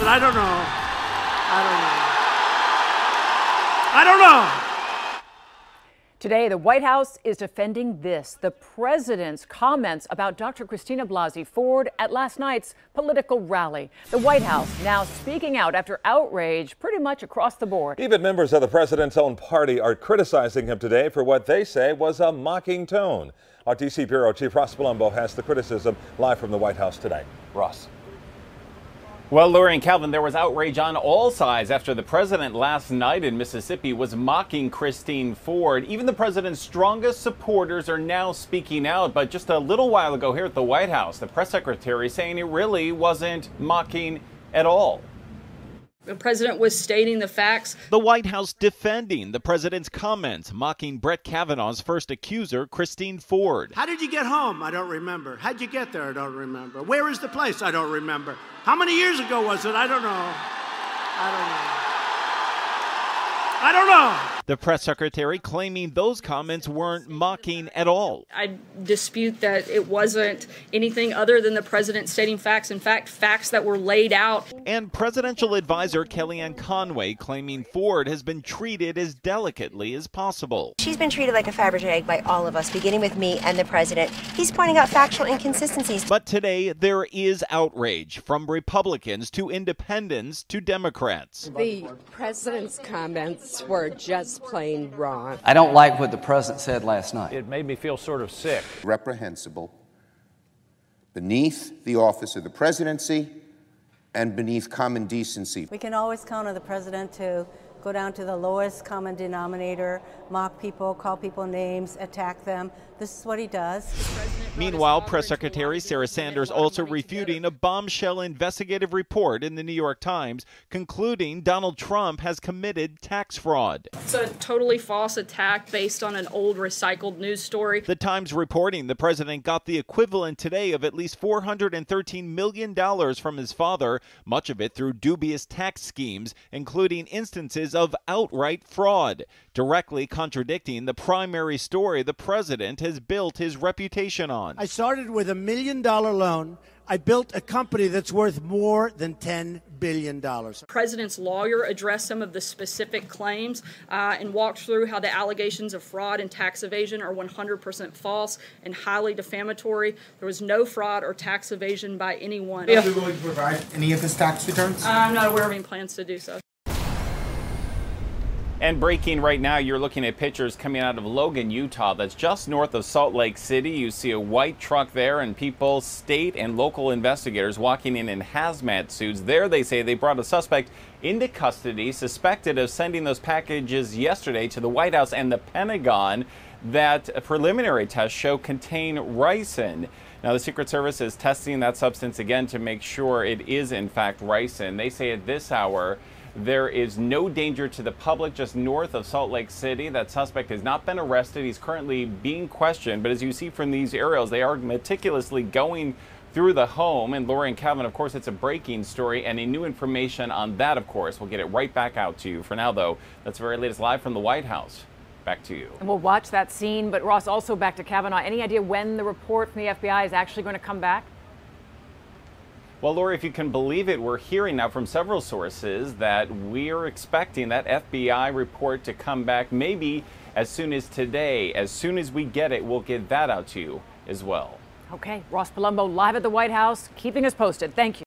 was it? I don't know. I don't know. Today, the White House is defending the president's comments about Dr. Christine Blasey Ford at last night's political rally. The White House now speaking out after outrage pretty much across the board. Even members of the president's own party are criticizing him today for what they say was a mocking tone. Our D.C. Bureau Chief Ross Palumbo has the criticism live from the White House today. Ross. Well, Lori and Calvin, there was outrage on all sides after the president last night in Mississippi was mocking Christine Ford. Even the president's strongest supporters are now speaking out. But just a little while ago here at the White House, the press secretary saying it really wasn't mocking at all. The president was stating the facts. The White House defending the president's comments, mocking Brett Kavanaugh's first accuser, Christine Ford. How did you get home? I don't remember. How'd you get there? I don't remember. Where is the place? I don't remember. How many years ago was it? I don't know. I don't know. The press secretary claiming those comments weren't mocking at all. I dispute that it wasn't anything other than the president stating facts. In fact, facts that were laid out. And presidential advisor Kellyanne Conway claiming Ford has been treated as delicately as possible. She's been treated like a Fabergé egg by all of us, beginning with me and the president. He's pointing out factual inconsistencies. But today there is outrage from Republicans to independents to Democrats. The president's comments were just plain wrong. I don't like what the president said last night. It made me feel sort of sick. Reprehensible, beneath the office of the presidency, and beneath common decency. We can always count on the president to go down to the lowest common denominator, mock people, call people names, attack them. This is what he does. Meanwhile, Press Secretary Sarah Sanders also refuting a bombshell investigative report in the New York Times concluding Donald Trump has committed tax fraud. It's a totally false attack based on an old recycled news story. The Times reporting the president got the equivalent today of at least $413 million from his father, much of it through dubious tax schemes, including instances of outright fraud, directly contradicting the primary story the president has built his reputation on. I started with $1 million loan. I built a company that's worth more than $10 billion. The president's lawyer addressed some of the specific claims and walked through how the allegations of fraud and tax evasion are 100% false and highly defamatory. There was no fraud or tax evasion by anyone. Are you going to provide any of his tax returns? I'm not aware of any plans to do so. And breaking right now, you're looking at pictures coming out of Logan, Utah. That's just north of Salt Lake City. You see a white truck there and people, state and local investigators walking in hazmat suits. There they say they brought a suspect into custody, suspected of sending those packages yesterday to the White House and the Pentagon that preliminary tests show contain ricin. Now, the Secret Service is testing that substance again to make sure it is in fact ricin. They say at this hour, there is no danger to the public just north of Salt Lake City. That suspect has not been arrested. He's currently being questioned. But as you see from these aerials, they are meticulously going through the home. And Lori and Calvin, of course, it's a breaking story. Any new information on that, of course, we'll get it right back out to you. For now, though, that's the very latest live from the White House. Back to you. And we'll watch that scene. But Ross, also back to Kavanaugh. Any idea when the report from the FBI is actually going to come back? Well, Lori, if you can believe it, we're hearing now from several sources that we're expecting that FBI report to come back maybe as soon as today. As soon as we get it, we'll get that out to you as well. Okay, Ross Palumbo live at the White House, keeping us posted. Thank you.